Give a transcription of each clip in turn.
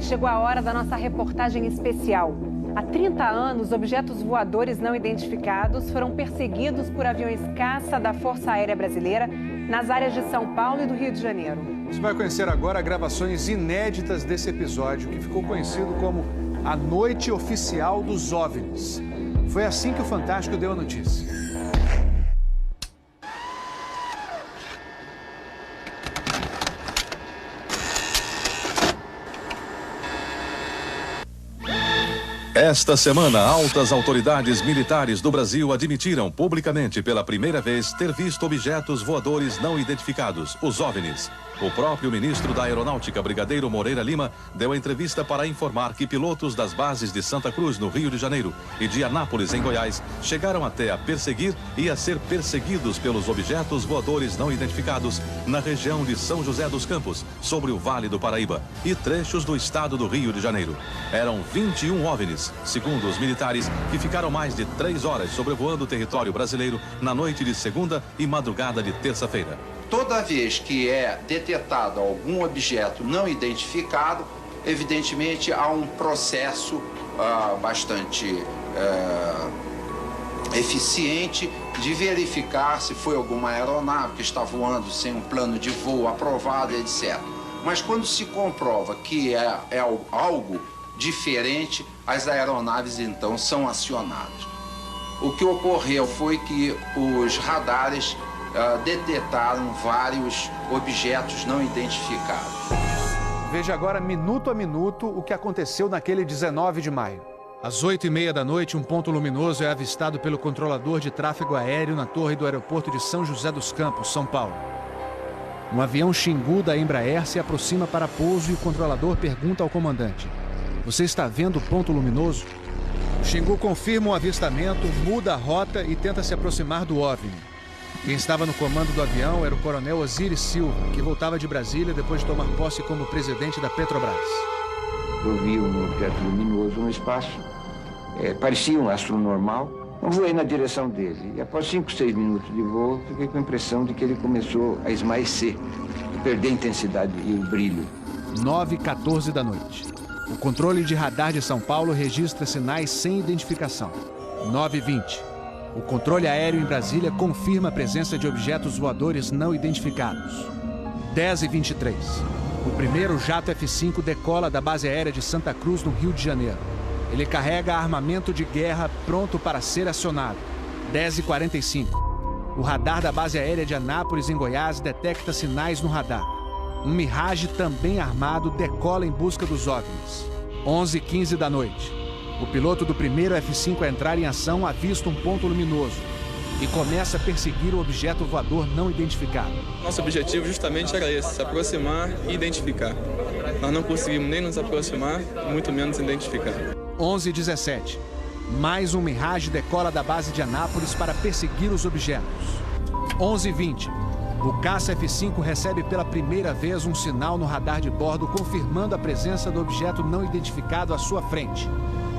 Chegou a hora da nossa reportagem especial. Há 30 anos, objetos voadores não identificados foram perseguidos por aviões caça da Força Aérea Brasileira nas áreas de São Paulo e do Rio de Janeiro. Você vai conhecer agora gravações inéditas desse episódio, que ficou conhecido como a Noite Oficial dos OVNIs. Foi assim que o Fantástico deu a notícia. Esta semana, altas autoridades militares do Brasil admitiram publicamente pela primeira vez ter visto objetos voadores não identificados, os OVNIs. O próprio ministro da Aeronáutica, Brigadeiro Moreira Lima, deu a entrevista para informar que pilotos das bases de Santa Cruz, no Rio de Janeiro, e de Anápolis, em Goiás, chegaram até a perseguir e a ser perseguidos pelos objetos voadores não identificados na região de São José dos Campos, sobre o Vale do Paraíba, e trechos do estado do Rio de Janeiro. Eram 21 OVNIs, segundo os militares, que ficaram mais de 3 horas sobrevoando o território brasileiro na noite de segunda e madrugada de terça-feira. Toda vez que é detectado algum objeto não identificado, evidentemente há um processo bastante eficiente de verificar se foi alguma aeronave que está voando sem um plano de voo aprovado, etc. Mas quando se comprova que é algo diferente, as aeronaves então são acionadas. O que ocorreu foi que os radares detectaram vários objetos não identificados. Veja agora, minuto a minuto, o que aconteceu naquele 19 de maio. Às 8h30 da noite, um ponto luminoso é avistado pelo controlador de tráfego aéreo na torre do aeroporto de São José dos Campos, São Paulo. Um avião Xingu da Embraer se aproxima para pouso e o controlador pergunta ao comandante: "Você está vendo o ponto luminoso?" O Xingu confirma o avistamento, muda a rota e tenta se aproximar do OVNI. Quem estava no comando do avião era o coronel Osiris Silva, que voltava de Brasília depois de tomar posse como presidente da Petrobras. Eu vi um objeto luminoso no espaço, parecia um astro normal. Eu voei na direção dele e após 5, 6 minutos de voo, fiquei com a impressão de que ele começou a esmaecer, a perder a intensidade e o brilho. 9h14 da noite. O controle de radar de São Paulo registra sinais sem identificação. 9h20. O controle aéreo em Brasília confirma a presença de objetos voadores não identificados. 10h23. O primeiro jato F-5 decola da base aérea de Santa Cruz, no Rio de Janeiro. Ele carrega armamento de guerra pronto para ser acionado. 10h45. O radar da base aérea de Anápolis, em Goiás, detecta sinais no radar. Um Mirage também armado decola em busca dos OVNIs. 11h15 da noite. O piloto do primeiro F-5 a entrar em ação avista um ponto luminoso e começa a perseguir o objeto voador não identificado. Nosso objetivo justamente era esse, se aproximar e identificar. Nós não conseguimos nem nos aproximar, muito menos identificar. 11h17. Mais um Mirage decola da base de Anápolis para perseguir os objetos. 11h20. O caça F-5 recebe pela primeira vez um sinal no radar de bordo confirmando a presença do objeto não identificado à sua frente.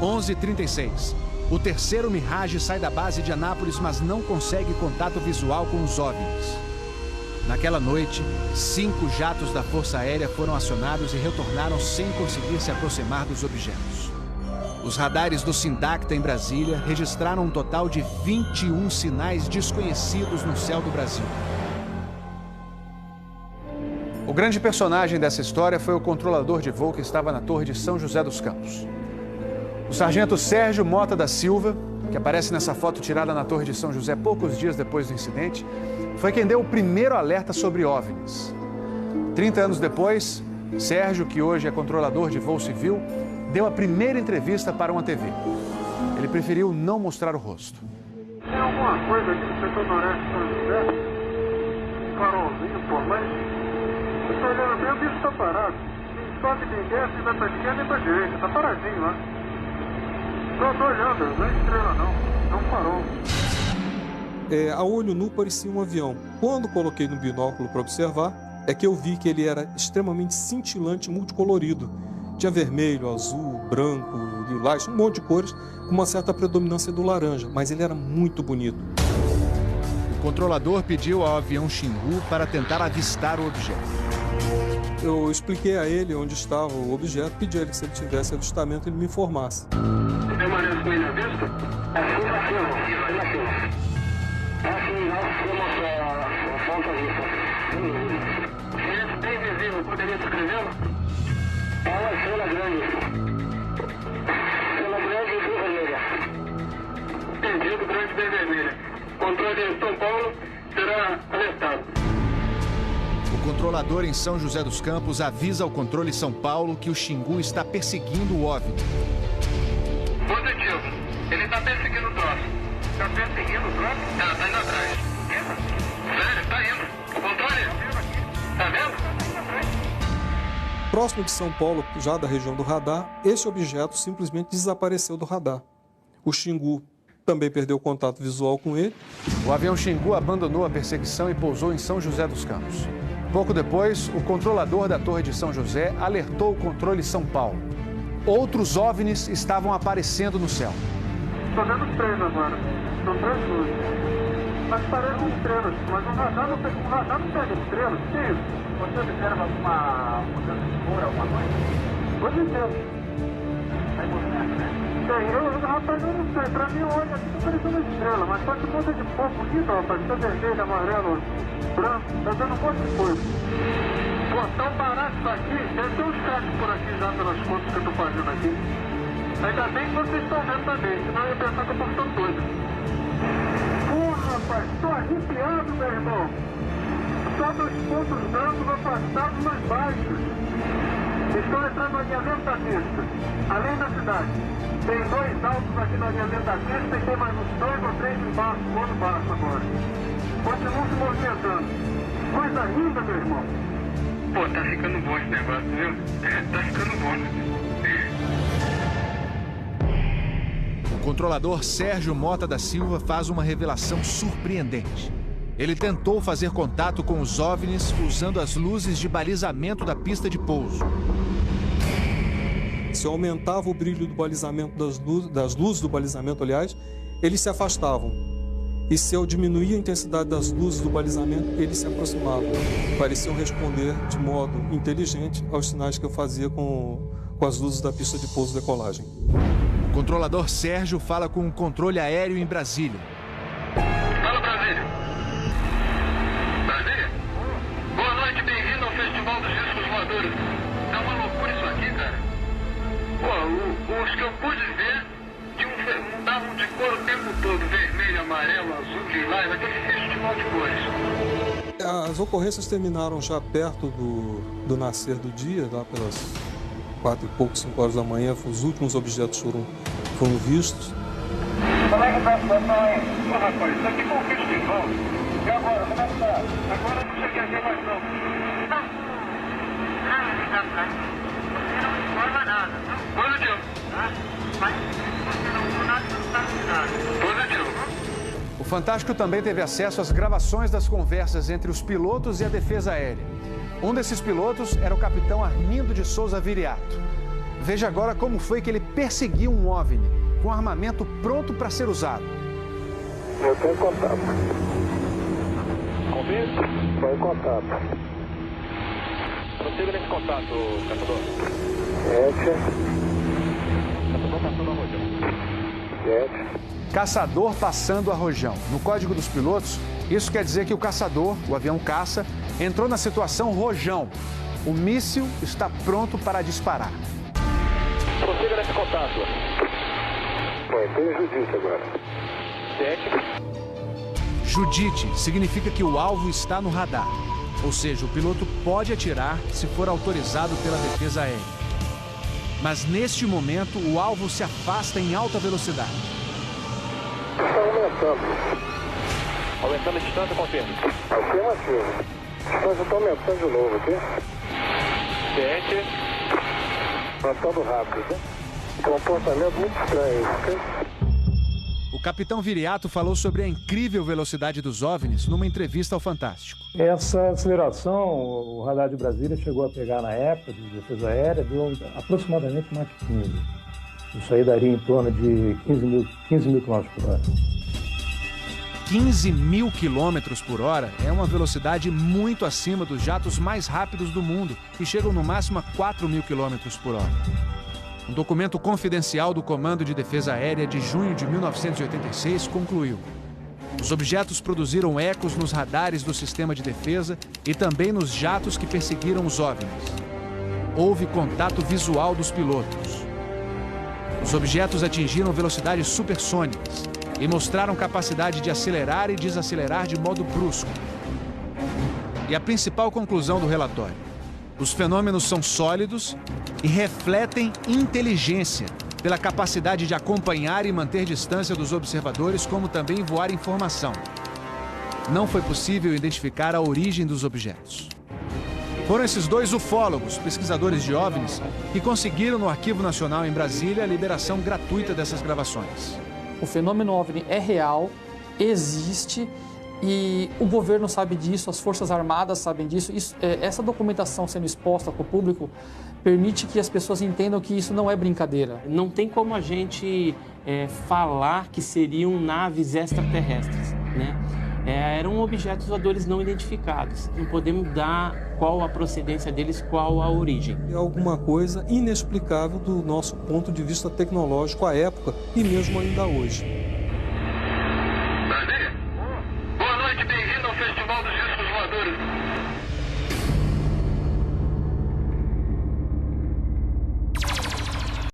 11h36. O terceiro Mirage sai da base de Anápolis, mas não consegue contato visual com os OVNIs. Naquela noite, 5 jatos da Força Aérea foram acionados e retornaram sem conseguir se aproximar dos objetos. Os radares do Sindacta em Brasília registraram um total de 21 sinais desconhecidos no céu do Brasil. O grande personagem dessa história foi o controlador de voo que estava na torre de São José dos Campos. O sargento Sérgio Mota da Silva, que aparece nessa foto tirada na torre de São José poucos dias depois do incidente, foi quem deu o primeiro alerta sobre OVNIs. 30 anos depois, Sérgio, que hoje é controlador de voo civil, deu a primeira entrevista para uma TV. Ele preferiu não mostrar o rosto. Tem alguma coisa aqui no setor noreste de São José? Um farolzinho por lá? Eu estou olhando bem, o bicho está parado. Quem sobe, quem desce, nem vai para a esquerda nem para a direita. Está paradinho lá. Estou olhando, não é estrela não. É um farol. A olho nu parecia um avião. Quando coloquei no binóculo para observar, é que eu vi que ele era extremamente cintilante, multicolorido. Tinha vermelho, azul, branco, lilás, um monte de cores, com uma certa predominância do laranja, mas ele era muito bonito. O controlador pediu ao avião Xingu para tentar avistar o objeto. Eu expliquei a ele onde estava o objeto, pedi a ele que se ele tivesse avistamento, ele me informasse. Permanece com ele à vista? Aqui na fila. Aqui nós temos a ponta vista. Esse bem visível, poderia descrevê-lo? É uma estrela grande. Estrela grande e bem vermelha. Entendido, grande e bem vermelha. Controle de São Paulo será alertado. O controlador em São José dos Campos avisa ao controle São Paulo que o Xingu está perseguindo o OVNI. Positivo. Ele está perseguindo o troço. Está perseguindo o troço? Tá indo atrás. Sério, tá indo. O controle? Tá vendo? Próximo de São Paulo, já da região do radar, esse objeto simplesmente desapareceu do radar. O Xingu também perdeu contato visual com ele. O avião Xingu abandonou a perseguição e pousou em São José dos Campos. Pouco depois, o controlador da Torre de São José alertou o controle São Paulo. Outros OVNIs estavam aparecendo no céu. Estou vendo 3 agora. São 3 luzes. Mas parecem estrelas. Mas o radar não pega estrelas. O que é isso? Você observa alguma mudança de cor, alguma coisa? Pode ser. Rapaz, eu não sei. Pra mim, olha, aqui tá parecendo estrela. Mas só que muda de cor bonito, rapaz. Tá vermelho, amarelo, branco. Tá dando um monte de coisa. Pô, tão barato isso aqui. Deve ter uns craques por aqui já pelas contas que eu tô fazendo aqui. Ainda bem que vocês estão vendo também. Senão eu ia pensar que eu tô ficando doido. Pô, rapaz, tô arrepiado, meu irmão. Só 2 pontos brancos afastados mais baixos. Estão entrando no alinhamento da pista, além da cidade. Tem 2 altos aqui no alinhamento da pista e tem mais uns 2 ou 3 embaixo, voando baixo agora. Continuam se movimentando. Coisa linda, meu irmão. Pô, tá ficando bom esse negócio, viu? Tá ficando bom. O controlador Sérgio Mota da Silva faz uma revelação surpreendente. Ele tentou fazer contato com os OVNIs usando as luzes de balizamento da pista de pouso. Se eu aumentava o brilho do balizamento das luzes do balizamento, aliás, eles se afastavam. E se eu diminuía a intensidade das luzes do balizamento, eles se aproximavam. Pareciam responder de modo inteligente aos sinais que eu fazia com as luzes da pista de pouso e decolagem. O controlador Sérgio fala com o controle aéreo em Brasília. Fala, Brasília. Brasília? Boa noite, bem-vindo ao Festival dos Discos Voadores. É uma loucura isso aqui, cara. Pô, os que eu pude ver mudavam de cor o tempo todo. Vermelho, amarelo, azul, lilás, aquele festival de cores. As ocorrências terminaram já perto do nascer do dia, lá pelas 4 e pouco, 5 horas da manhã. Os últimos objetos foram vistos. Como é que tá a situação aí? Ô, rapaz, isso aqui foi um festival. E agora, como é que tá? Agora não sei o que é mais não. Você não informa nada, não? Positivo. Mas você não viu nada, não sabe de nada. Positivo. O Fantástico também teve acesso às gravações das conversas entre os pilotos e a defesa aérea. Um desses pilotos era o capitão Armindo de Souza Viriato. Veja agora como foi que ele perseguiu um OVNI com armamento pronto para ser usado. Eu tenho contato. Convite? Foi em contato. Prossiga nesse contato, caçador. 7. Caçador passando a rojão. 7. Caçador passando a rojão. No código dos pilotos, isso quer dizer que o caçador, o avião caça, entrou na situação rojão. O míssil está pronto para disparar. Prossiga nesse contato. Foi, tem Judite agora. 7. Judite significa que o alvo está no radar. Ou seja, o piloto pode atirar se for autorizado pela defesa aérea. Mas neste momento, o alvo se afasta em alta velocidade. Está aumentando. Aumentando a distância, confirma. Afirmativo. A distância está aumentando de novo aqui. 7. Aumentando rápido, né? Comportamento muito estranho, ok? O capitão Viriato falou sobre a incrível velocidade dos OVNIs numa entrevista ao Fantástico. Essa aceleração, o radar de Brasília chegou a pegar na época de defesa aérea, deu aproximadamente Mach 15. Isso aí daria em torno de 15 mil km por hora. 15.000 quilômetros por hora é uma velocidade muito acima dos jatos mais rápidos do mundo, que chegam no máximo a 4.000 quilômetros por hora. Um documento confidencial do Comando de Defesa Aérea de junho de 1986 concluiu: os objetos produziram ecos nos radares do sistema de defesa e também nos jatos que perseguiram os OVNIs. Houve contato visual dos pilotos. Os objetos atingiram velocidades supersônicas e mostraram capacidade de acelerar e desacelerar de modo brusco. E a principal conclusão do relatório: os fenômenos são sólidos e refletem inteligência, pela capacidade de acompanhar e manter distância dos observadores, como também voar informação. Não foi possível identificar a origem dos objetos. Foram esses dois ufólogos, pesquisadores de OVNIs, que conseguiram no Arquivo Nacional em Brasília a liberação gratuita dessas gravações. O fenômeno OVNI é real, existe, e o governo sabe disso, as Forças Armadas sabem disso. Essa documentação sendo exposta para o público permite que as pessoas entendam que isso não é brincadeira. Não tem como a gente falar que seriam naves extraterrestres, né? Eram objetos voadores não identificados. Não podemos dar qual a procedência deles, qual a origem. É alguma coisa inexplicável do nosso ponto de vista tecnológico à época e mesmo ainda hoje. Brasília? Boa noite, bem-vindo ao Festival dos Discos Voadores.